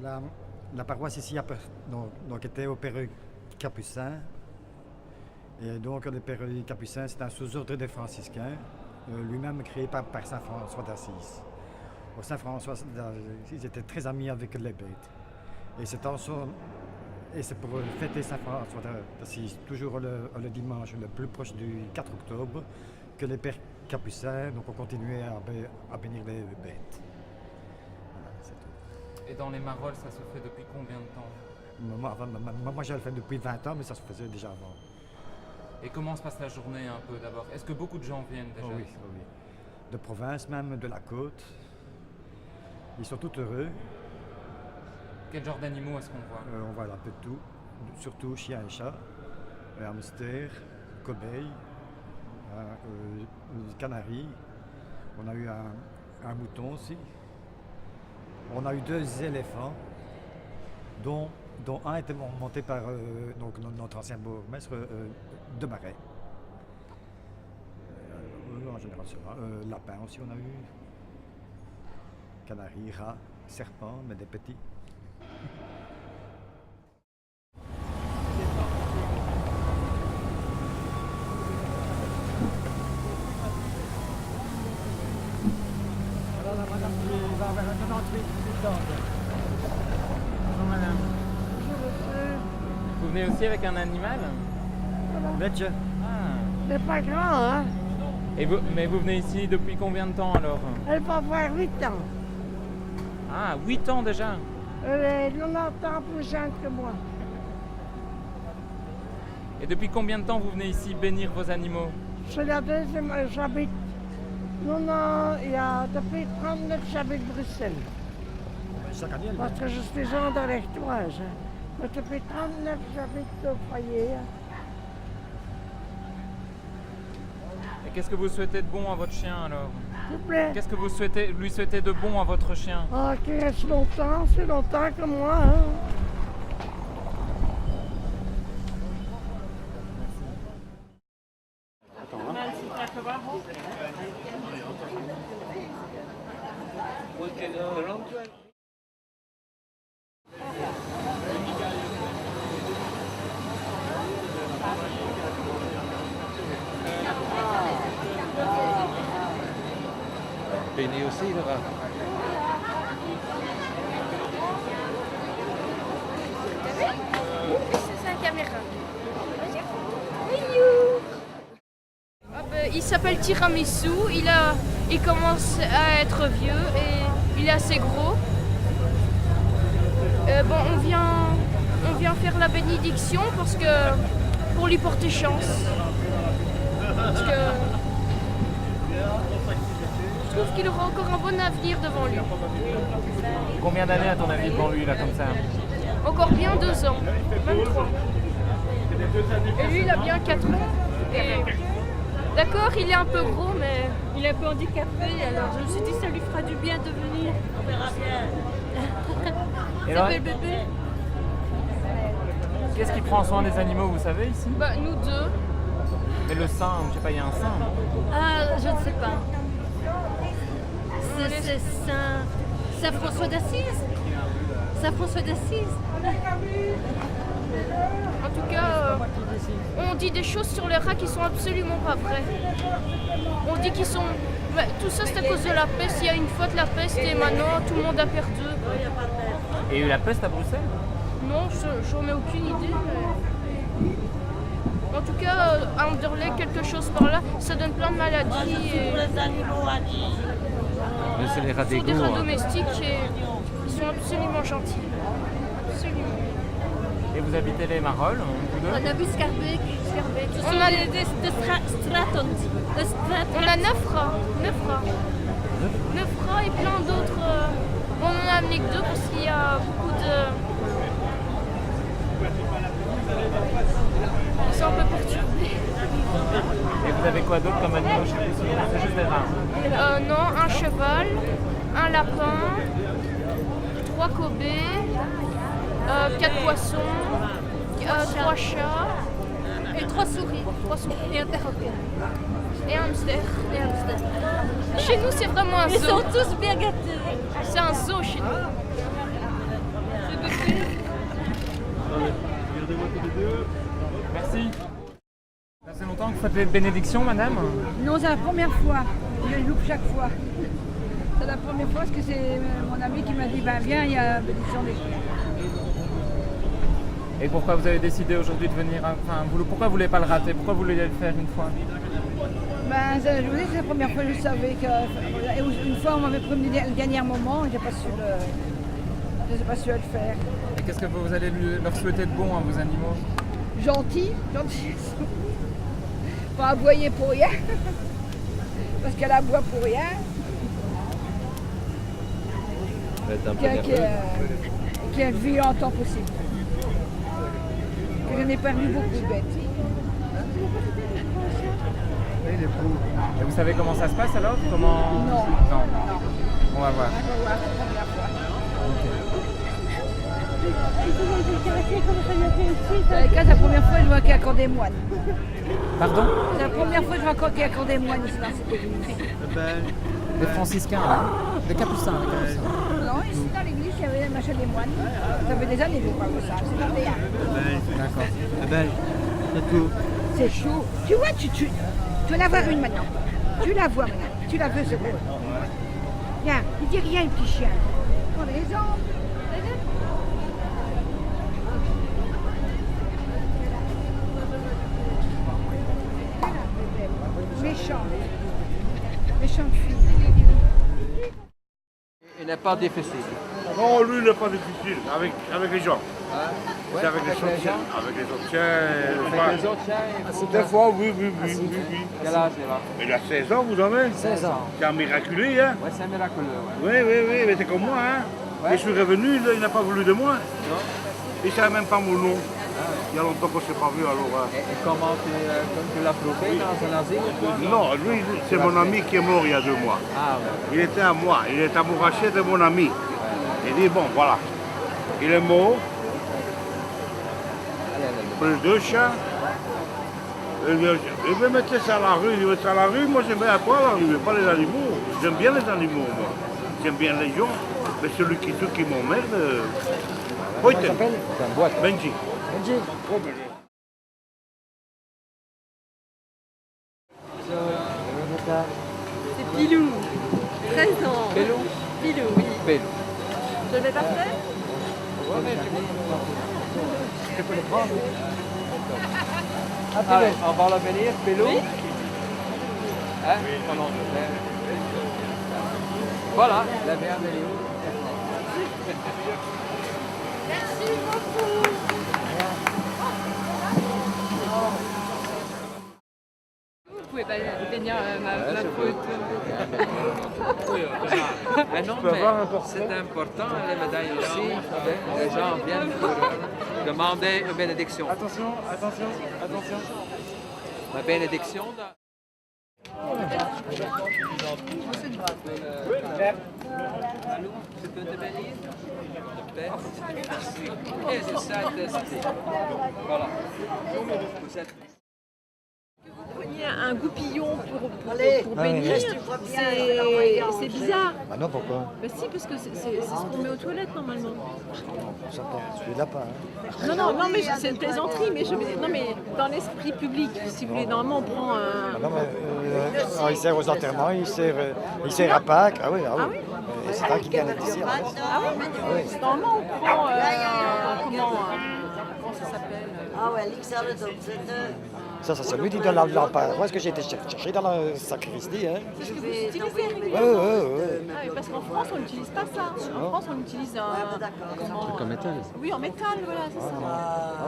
La, la paroisse ici donc était au Péreux Capucin. Et donc le Péreux Capucin, c'est un sous-ordre des franciscains, lui-même créé par Saint François d'Assise. Saint François d'Assise était très ami avec les bêtes. Et c'est pour fêter Saint François d'Assise, toujours le dimanche le plus proche du 4 octobre, que les pères capucins ont continué à bénir les bêtes. Voilà, c'est tout. Et dans les Marolles, ça se fait depuis combien de temps? Moi, je le fais depuis 20 ans, mais ça se faisait déjà avant. Et comment se passe la journée un peu d'abord? Est-ce que beaucoup de gens viennent déjà? Oui, oui. De province même, de la côte. Ils sont tous heureux. Quel genre d'animaux est-ce qu'on voit? On voit un peu de tout, surtout chiens et chats, hamsters, cobayes, canaris. On a eu un mouton aussi. On a eu 2 éléphants, dont un était monté par donc notre ancien bourgmestre de Marais. En général, c'est ça. Lapins aussi, on a eu. Canaris, rats, serpents, mais des petits. Voilà, madame qui va vers un 98 Bonjour, madame. Vous venez aussi avec un animal? Ledge. Ah. C'est pas grand, hein? Mais vous venez ici depuis combien de temps alors? Elle va avoir 8 ans. Ah, 8 ans déjà? Elle est 90 ans plus jeune que moi. Et depuis combien de temps vous venez ici bénir vos animaux? C'est la deuxième, j'habite. Non, il y a depuis 39, j'habite Bruxelles. Chaque année, Parce que je suis genre de l'Artoise. Mais depuis 39, j'habite au foyer. Et qu'est-ce que vous souhaitez de bon à votre chien alors? S'il vous plaît. Qu'est-ce que vous lui souhaitez de bon à votre chien? Ah, qu'il reste longtemps, c'est longtemps que moi. Hein. Béni aussi, le rat. C'est sa caméra. Il s'appelle Tiramisu, il commence à être vieux et il est assez gros. On vient faire la bénédiction pour lui porter chance. Parce que je trouve qu'il aura encore un bon avenir devant lui. Combien d'années à ton avis devant lui là comme ça? Encore bien 2 ans, même 3. Et lui il a bien 4 ans. Et d'accord, il est un peu gros mais il est un peu handicapé, alors je me suis dit ça lui fera du bien de venir. On verra bien. Et alors, le bébé. qu'est-ce qui prend soin des animaux, vous savez ici? Nous 2. Mais le sein, je sais pas, il y a un sein, non? Ah, je ne sais pas. C'est Saint François d'Assise. Saint François d'Assise. En tout cas, on dit des choses sur les rats qui sont absolument pas vraies. On dit qu'ils sont... tout ça c'est à cause de la peste. Il y a une fois de la peste et maintenant tout le monde a perdu. Et il y a eu la peste à Bruxelles? Non, j'en ai aucune idée. Mais... En tout cas, à Anderlecht, quelque chose par là, ça donne plein de maladies. Et... Mais c'est les rats Ce sont des d'égout. rats domestiques et ils sont absolument gentils. Absolument. Et vous habitez les Marolles, vous deux? On a vu Scarbeck. Ce sont On a de Stratton. On a 9 rats. 9 rats. 9 rats et plein d'autres. On en a amené que 2 parce qu'il y a beaucoup de... Ils sont un peu perturbés. Et vous avez quoi d'autre comme animaux chez vous? C'est juste des rats? Non, un cheval, un lapin, 3 cobés, 4 poissons, 3 chats Et 3 souris. 3 souris Et un perroquet. et un hamster. Et un hamster. Chez nous, c'est vraiment un Ils sont zoo. tous bien gâtés. C'est un zoo chez nous. Merci. Ça fait longtemps que vous faites les bénédictions, madame? Non, c'est la première fois. Je le loupe chaque fois. C'est la première fois parce que c'est mon ami qui m'a dit ben viens, il y a la bénédiction des chiens. Et pourquoi vous avez décidé aujourd'hui de venir, enfin, pourquoi vous voulez pas le rater? Pourquoi vous voulez le faire une fois? Ben, je vous dis, c'est la première fois que je savais que. Une fois, on m'avait promis le dernier moment et je n'ai pas su le faire. Et qu'est-ce que vous allez leur souhaiter de bon à vos animaux? Gentil. Pas aboyer pour rien. Parce qu'elle aboie pour rien. Qu'elle vit longtemps possible. Que je n'ai perdu beaucoup de bêtes. Et vous savez comment ça se passe alors? Comment... Non. On va voir. C'est la première fois que je vois qu'il y a encore des moines. Pardon? C'est la première fois que je vois encore qu'il y a encore des moines ici dans cette église. Des franciscains, là. Des capucins. Non, ici dans l'église, il y avait un machin des moines. Ça fait des années que je parle de ça. C'est pas rien. D'accord. C'est tout. C'est chaud. Tu vois, tu vas en avoir une maintenant. Tu la vois maintenant. Tu la veux, c'est bon. Viens, il dit rien, le petit chien. Prends les jambes. Méchante fille. Il n'est pas difficile. Non, lui, il n'est pas difficile, avec les gens. C'est avec les autres chiens. Avec les autres chiens. Avec les autres chiens, Des fois, oui. quel âge il a? Il a 16 ans, vous en avez 16 ans. C'est un miraculé, hein? Ouais, c'est miraculeux. Oui, mais c'est comme moi, hein? Ouais. Je suis revenu, il n'a pas voulu de moi. Non. Il ne savait même pas mon nom. Il y a longtemps qu'on ne s'est pas vu, alors. Et comment tu l'as trouvé dans un asile ou quoi? Non, lui, c'est mon ami qui est mort il y a 2 mois. Ah ouais. Il était à moi, il est amouraché de mon ami. Il dit, bon, voilà. Il est mort. Les 2 chiens. Il veut mettre ça à la rue, il veut ça à la rue. Moi, j'aime bien à quoi la rue, pas les animaux. J'aime bien les animaux, moi. J'aime bien les gens. Mais celui qui m'emmerde. Comment il s'appelle? C'est un boîte. Benji. C'est Pilou. 13 ans. Pilou? Pilou, oui. Pilou. Je l'ai pas fait? Je peux le prendre. Allez, on va le venir, Pilou. Oui. Hein? Voilà, la mère de Léo. Merci beaucoup. Vous pouvez pas venir ma photo. Ah non, mais c'est important, les médailles aussi. Les gens viennent pour demander une bénédiction. Attention. La bénédiction. Tu peux te bénir? Et c'est ça, voilà. Vous êtes... Vous preniez un goupillon pour bénir, c'est bizarre. Ah non, pourquoi? Bah si, parce que c'est ce qu'on met aux toilettes normalement. Ça part, je suis lapin. Hein. Non, mais c'est une plaisanterie, mais dans l'esprit public, si vous voulez, normalement on prend un... Non, mais il sert aux enterrements, il sert à Pâques. Ah oui. Et c'est un qui gagne ici. Ah oui. Normalement on prend comment ça s'appelle? Ah ouais, l'Ixaledon, c'est Ça c'est lui qui donne la part. Moi, ce que j'ai été chercher dans la sacristie. Hein. C'est ce que vous utilisez régulièrement? Oui. Ah oui, parce qu'en France, on n'utilise pas ça. En France, on utilise un Comme métal. Oui, en métal, voilà, c'est ça.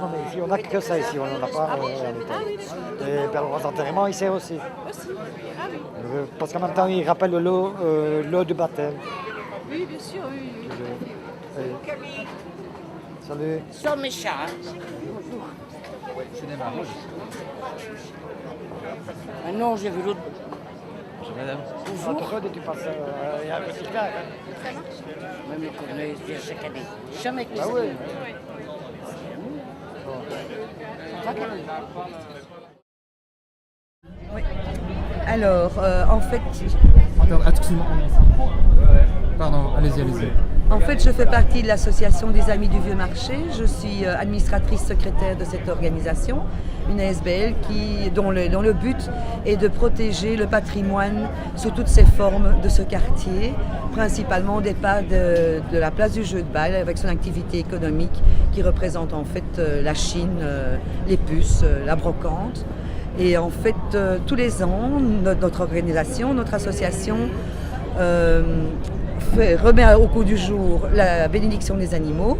Non, mais ici, on n'a que ça ici, on n'en a pas en métal. Oui, d'accord. Et puis alors, aux enterrements, il sert aussi. Aussi. Ah oui. Parce qu'en même temps, il rappelle l'eau du baptême. Oui, bien sûr, oui. Salut. Sans méchant. C'est des marrons. Ah non, j'ai vu l'autre. Madame. Bonjour. Tu passes, il y a un petit frère. Même le Corneille vient chaque année. Jamais que Ah oui. Oui. Alors, en fait... Attends, excusez-moi. Pardon, allez-y. En fait, je fais partie de l'association des Amis du Vieux Marché. Je suis administratrice secrétaire de cette organisation, une ASBL dont le but est de protéger le patrimoine sous toutes ses formes de ce quartier, principalement au départ de la place du jeu de balle avec son activité économique qui représente en fait la Chine, les puces, la brocante. Et en fait, tous les ans, notre organisation, notre association remet au goût du jour la bénédiction des animaux,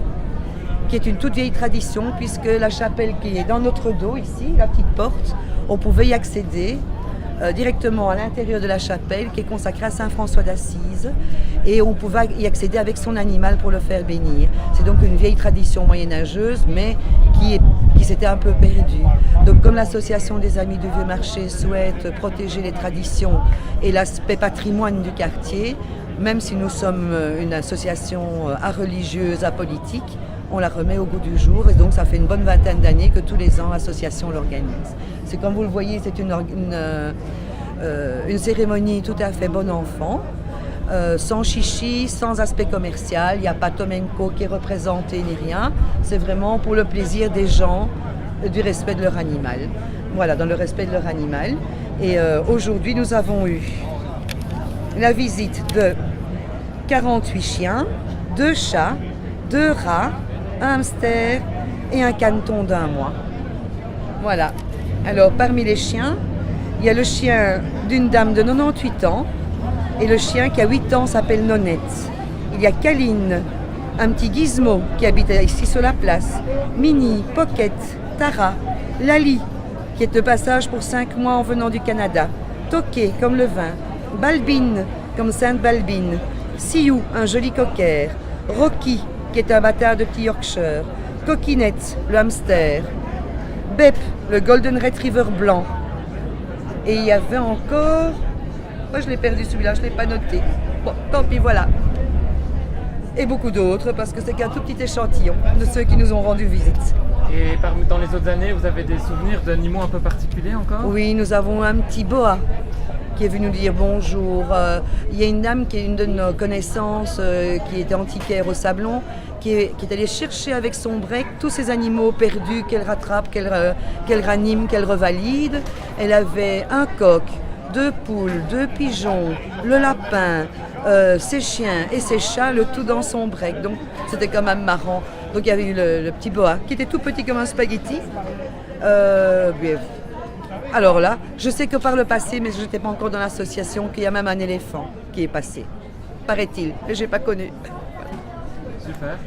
qui est une toute vieille tradition, puisque la chapelle qui est dans notre dos ici, la petite porte, on pouvait y accéder directement à l'intérieur de la chapelle qui est consacrée à Saint François d'Assise, et on pouvait y accéder avec son animal pour le faire bénir. C'est donc une vieille tradition moyenâgeuse, mais qui s'était un peu perdue. Donc comme l'association des Amis du Vieux Marché souhaite protéger les traditions et l'aspect patrimoine du quartier, même si nous sommes une association religieuse, apolitique, on la remet au goût du jour, et donc ça fait une bonne vingtaine d'années que tous les ans l'association l'organise. C'est comme vous le voyez, c'est une cérémonie tout à fait bon enfant, sans chichi, sans aspect commercial. Il n'y a pas Tomenko qui est représenté ni rien. C'est vraiment pour le plaisir des gens, du respect de leur animal. Voilà, dans le respect de leur animal. Et aujourd'hui, nous avons eu la visite de 48 chiens, 2 chats, 2 rats, un hamster et un caneton d'1 mois. Voilà. Alors, parmi les chiens, il y a le chien d'une dame de 98 ans et le chien qui a 8 ans s'appelle Nonette. Il y a Kaline, un petit gizmo qui habite ici sur la place, Mini, Pocket, Tara, Lali, qui est de passage pour 5 mois en venant du Canada, Toqué comme le vin, Balbine comme Sainte Balbine, Sioux, un joli cocker, Rocky, qui est un bâtard de petit Yorkshire, Coquinette, le hamster, Bep, le Golden Retriever blanc. Et il y avait encore... Moi, je l'ai perdu celui-là, je ne l'ai pas noté. Bon, tant pis, voilà. Et beaucoup d'autres, parce que c'est qu'un tout petit échantillon de ceux qui nous ont rendu visite. Et dans les autres années, vous avez des souvenirs d'animaux un peu particuliers encore? Oui, nous avons un petit boa qui est venu nous dire bonjour. Il y a une dame qui est une de nos connaissances, qui était antiquaire au Sablon, qui est allée chercher avec son break tous ces animaux perdus qu'elle rattrape, qu'elle ranime, qu'elle revalide. Elle avait un coq, 2 poules, 2 pigeons, le lapin, ses chiens et ses chats, le tout dans son break. Donc c'était quand même marrant. Donc il y avait eu le petit boa qui était tout petit comme un spaghetti. Alors là, je sais que par le passé, mais je n'étais pas encore dans l'association, qu'il y a même un éléphant qui est passé. Paraît-il, mais je n'ai pas connu. Super.